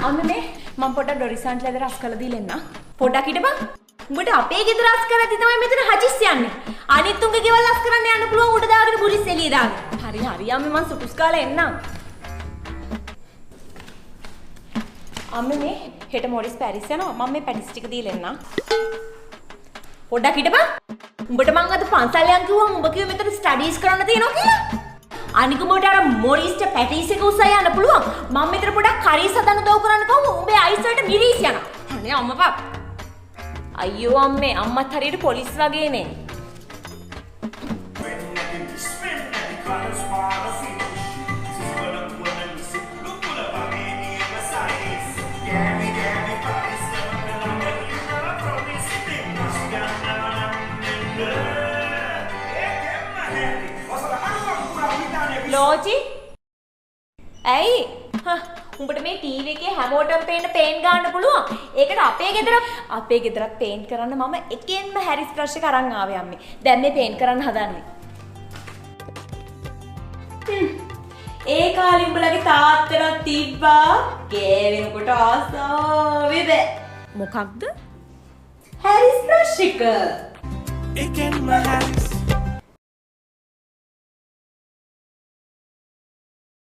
අම්මේ මම පොඩ්ඩක් ඩොරිසන්ට ලැබ රස් කරලා දීලා එන්න. පොඩ්ඩක් හිටපන්. උඹට අපේ ගෙදර රස් කරද්දි තමයි මෙතන හදිස්සි යන්නේ. අනිත් උන්ගේ ගෙවල් රස් කරන්න යන්න පුළුවන් උඩ දාගෙන පුලිස් එළිය දාගෙන. හරි හරි අම්මේ මං සුටුස් කාලා එන්නම්. අම්මේ මේ හෙට මොරිස් පැරිස් යනවා. මම මේ පැටිස් ටික දීලා එන්නම්. පොඩ්ඩක් හිටපන්. උඹට මං අද පන්සල් යන් කිව්වම උඹ කිව්වේ මෙතන ස්ටඩීස් කරන්න තියෙනවා කියලා. අනික උඹට අර මොරිස්ට පැටිස් එක උස්සලා යන්න පුළුවන්. මම මෙතන පොඩක් කරීස් හදන්න දව කරන්න කවුම උඹේ අයිස් වලට මිරිස් යනවා. අනේ අම්මපා. අයියෝ අම්මේ අම්මත් හරියට පොලිස් වගේනේ. ලෝචි ඇයි උඹට මේ ටීවී එකේ හැමෝටම පේන්න පේන් ගන්න පුළුවන්. ඒකට අපේ ගෙදරත් පේන්ට් කරන්න මම එකෙන්ම හැරිස් බ්‍රෂ් එක අරන් ආවේ අම්මේ. දැන් මේ පේන්ට් කරන්න හදන්නේ. ඒ කාලේ උඹලගේ තාත්තට තිබ්බා ගෑවෙනකොට ආසාවෙද? මොකක්ද? හැරිස් බ්‍රෂ් එක. එකෙන්ම හැරිස්